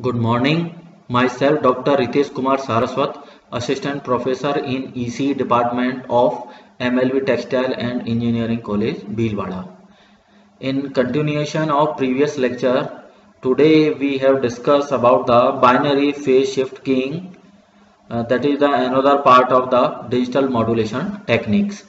Good morning. Myself Dr. Ritesh Kumar Saraswat, Assistant Professor in EC Department of MLB Textile and Engineering College, Bhilwara. In continuation of previous lecture, today we have discussed about the binary phase shift keying. That is the another part of the digital modulation techniques.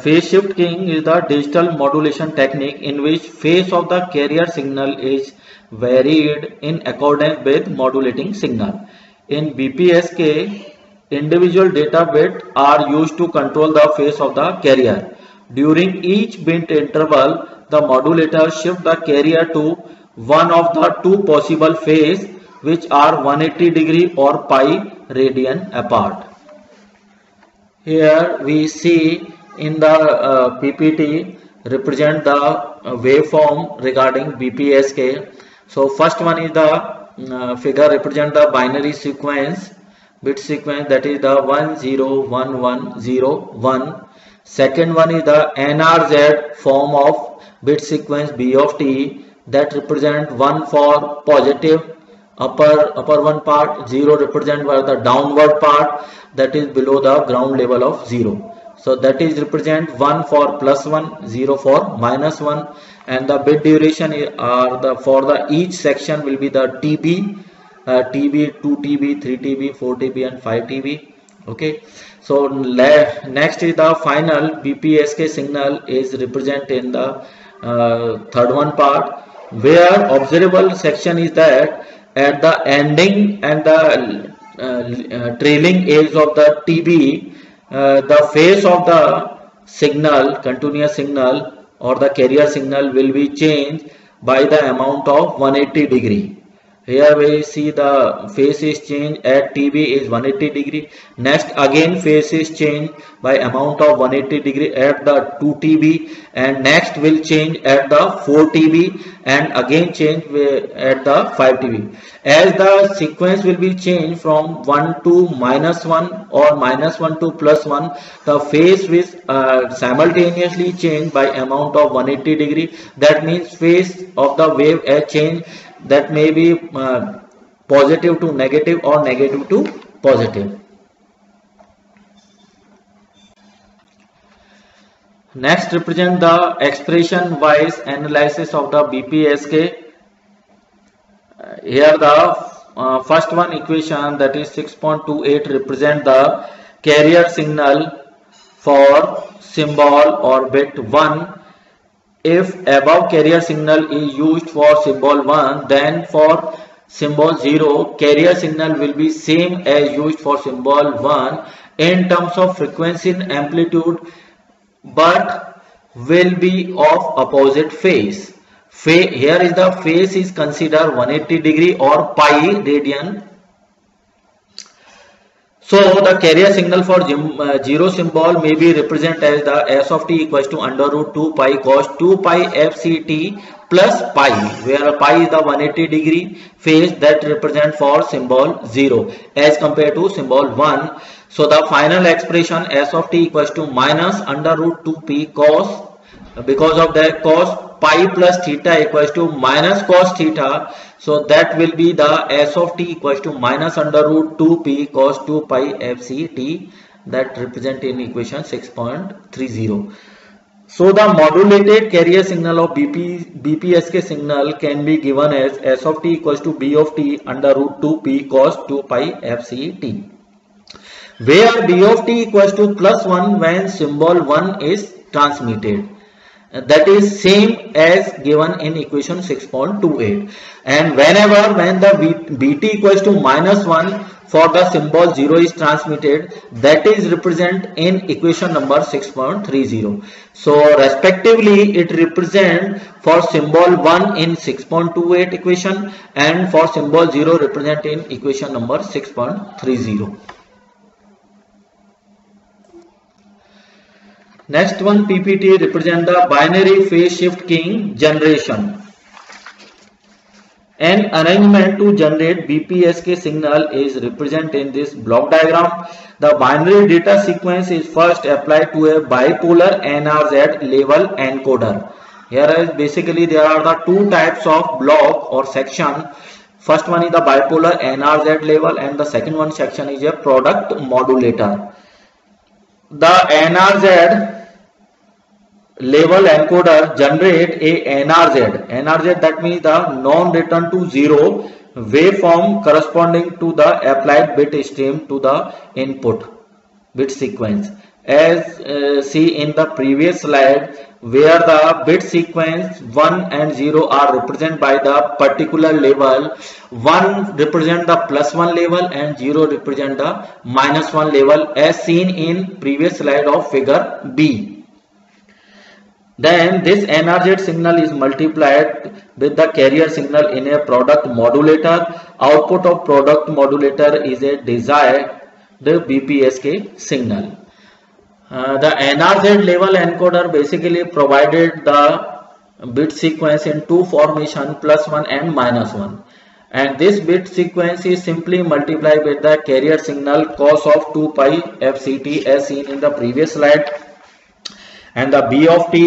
Phase shift keying is the digital modulation technique in which phase of the carrier signal is varied in accordance with modulating signal. In BPSK, individual data bits are used to control the phase of the carrier. During each bit interval, the modulator shifts the carrier to one of the two possible phases, which are 180 degree or pi radian apart. Here we see in the PPT represent the waveform regarding BPSK. So first one is the figure represent the binary sequence, bit sequence, that is the 101101. Second one is the NRZ form of bit sequence B of t, that represent 1 for positive upper one part, 0 represent by the downward part, that is below the ground level of 0. So that is represent 1 for +1, 0 for -1, and the bit duration are for the each section will be the TB, 2 TB, 3 TB, 4 TB and 5 TB. Okay. So next is the final BPSK signal is represented in the third one part, where observable section is that at the ending and the trailing edge of the TB, the phase of the signal, continuous signal or the carrier signal will be changed by the amount of 180 degree. Here we see the phase is changed at TB is 180 degree. Next again phase is changed by amount of 180 degree at the 2 TB, and next will change at the 4 TB and again change at the 5 TB. As the sequence will be changed from 1 to -1 or -1 to +1, the phase will simultaneously change by amount of 180 degree. That means phase of the wave has changed, that may be positive to negative or negative to positive. Next represent the expression wise analysis of the BPSK. Here the first one equation, that is 6.28, represent the carrier signal for symbol or bit 1. If above carrier signal is used for symbol 1, then for symbol 0 carrier signal will be same as used for symbol 1 in terms of frequency and amplitude, but will be of opposite phase. Here is the phase is considered 180 degree or pi radian. So the carrier signal for 0 symbol may be represented as the S of t equals to √2 pi cos 2 pi fct plus pi, where pi is the 180 degree phase that represent for symbol 0 as compared to symbol 1. So the final expression S of t equals to minus √2 p cos, because of that cos pi plus theta equals to minus cos theta. So that will be the S of t equals to minus √2 p cos 2 pi fct, that represent in equation 6.30. So the modulated carrier signal of BPSK signal can be given as S of t equals to B of t √2 p cos 2 pi fct, where B of t equals to +1 when symbol 1 is transmitted. That is same as given in equation 6.28, and when the BT equals to -1 for the symbol 0 is transmitted, that is represent in equation number 6.30. So respectively it represent for symbol 1 in 6.28 equation and for symbol 0 represent in equation number 6.30. Next one PPT represent the binary phase shift keying generation. An arrangement to generate BPSK signal is represented in this block diagram. The binary data sequence is first applied to a bipolar NRZ level encoder. Here is basically there are the two types of block or section. First one is the bipolar NRZ level and the second one section is a product modulator. The NRZ level encoder generate a NRZ that means the non-return to zero waveform corresponding to the applied bit stream to the input bit sequence, as see in the previous slide, where the bit sequence 1 and 0 are represented by the particular level. 1 represent the +1 level and 0 represent the -1 level, as seen in previous slide of figure B. Then this NRZ signal is multiplied with the carrier signal in a product modulator. Output of product modulator is a desired BPSK signal. The NRZ level encoder basically provided the bit sequence in two formation, +1 and -1, and this bit sequence is simply multiplied with the carrier signal cos of 2 pi FCT as seen in the previous slide, and the B of t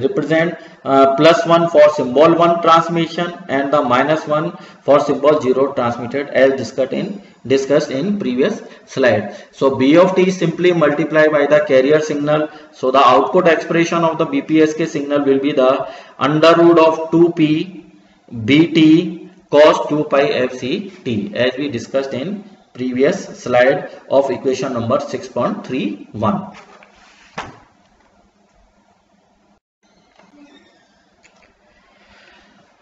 represent +1 for symbol 1 transmission and the -1 for symbol 0 transmitted, as discussed in previous slide. So B of t is simply multiplied by the carrier signal. So the output expression of the BPSK signal will be the under root of 2p bt cos 2 pi FCT, as we discussed in previous slide of equation number 6.31.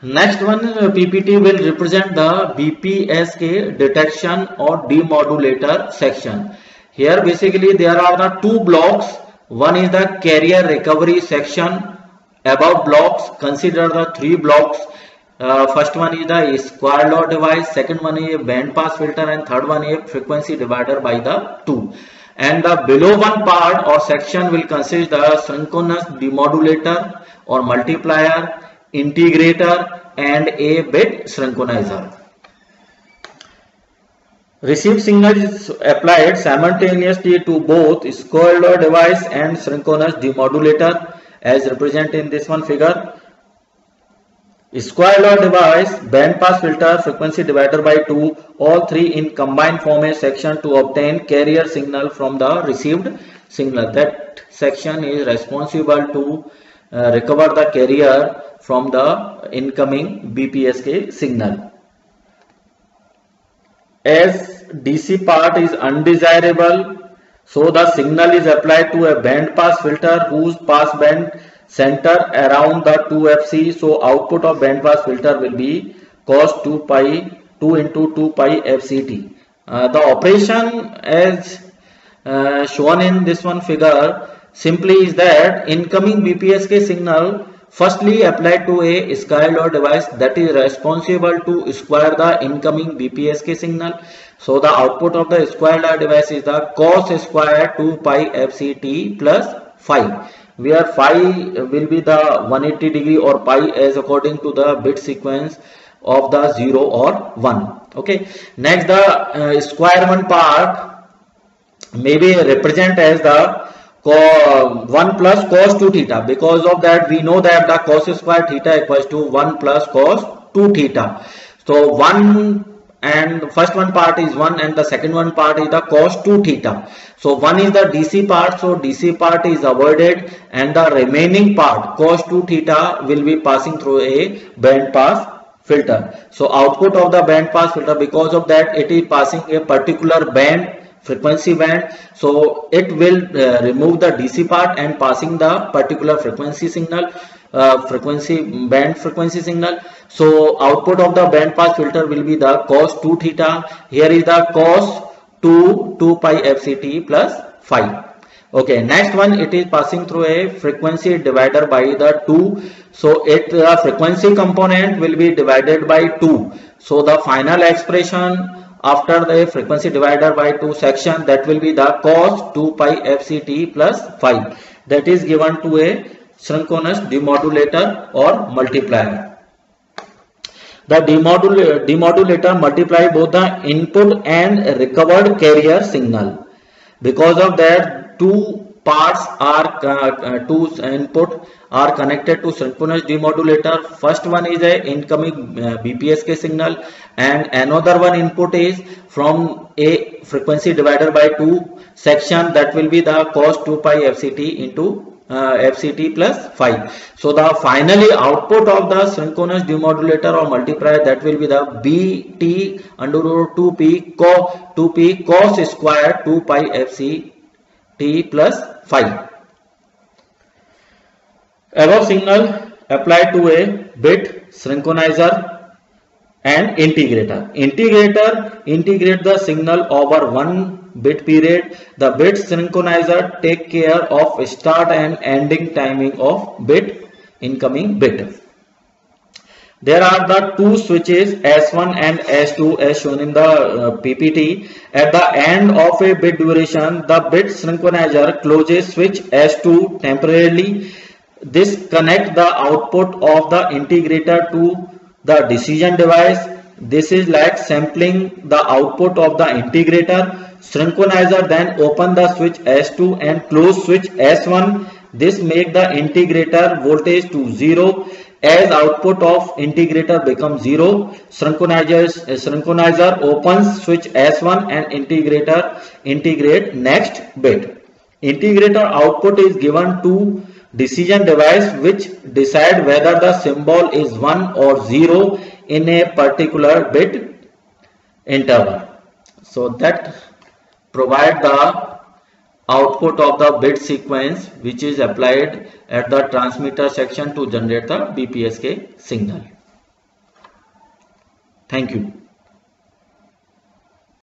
Next one, PPT will represent the BPSK detection or demodulator section. Here basically there are the two blocks. One is the carrier recovery section. Above blocks, consider the three blocks. First one is the square law device, second one is a band pass filter, and third one is a frequency divider by the 2. And the below one part or section will consist the synchronous demodulator or multiplier, integrator, and a bit synchronizer. Receive signal is applied simultaneously to both square law device and synchronous demodulator, as represented in this one figure. Square law device, band pass filter, frequency divider by 2, all three in combined form a section to obtain carrier signal from the received signal. That section is responsible to recover the carrier from the incoming BPSK signal. As DC part is undesirable, so the signal is applied to a band pass filter whose pass band center around the 2FC. So output of band pass filter will be cos 2 into 2 pi FCT. The operation as shown in this one figure simply is that incoming BPSK signal firstly applied to a square law device that is responsible to square the incoming BPSK signal. So the output of the square law device is the cos square 2 pi FCT plus phi, where phi will be the 180 degree or pi as according to the bit sequence of the 0 or 1. Okay. Next, the square one part may be represent as the 1 plus cos 2 theta. Because of that, we know that the cos square theta equals to 1 plus cos 2 theta. So 1 and first one part is 1 and the second one part is the cos 2 theta. So 1 is the DC part, so DC part is avoided, and the remaining part cos 2 theta will be passing through a band pass filter. So output of the band pass filter, because of that it is passing a particular band, frequency band, so it will remove the DC part and passing the particular frequency signal, frequency signal. So output of the band pass filter will be the cos 2 theta. Here is the cos 2 pi FCT plus phi. Okay, next one, it is passing through a frequency divider by the 2. So the frequency component will be divided by 2. So the final expression after the frequency divider by 2 section, that will be the cos 2 pi FCT plus phi, that is given to a synchronous demodulator or multiplier. The demodulator multiply both the input and recovered carrier signal. Because of that, two parts are two input are connected to synchronous demodulator. First one is a incoming BPSK signal, and another one input is from a frequency divided by 2 section, that will be the cos 2 pi FCT into FCT plus phi. So the finally output of the synchronous demodulator or multiplier, that will be the BT under root 2p cos square 2 pi FCT plus phi. Above signal applied to a bit synchronizer and integrator. Integrate the signal over 1 bit period. The bit synchronizer take care of start and ending timing of incoming bit. There are the two switches S1 and S2 as shown in the PPT. At the end of a bit duration, the bit synchronizer closes switch S2 temporarily. This connects the output of the integrator to the decision device. This is like sampling the output of the integrator. Synchronizer then open the switch S2 and close switch S1. This make the integrator voltage to 0. As output of integrator becomes 0, synchronizer opens switch S1 and integrate next bit. Integrator output is given to decision device, which decide whether the symbol is 1 or 0 in a particular bit interval. So that provide the output of the bit sequence which is applied at the transmitter section to generate the BPSK signal. Thank you.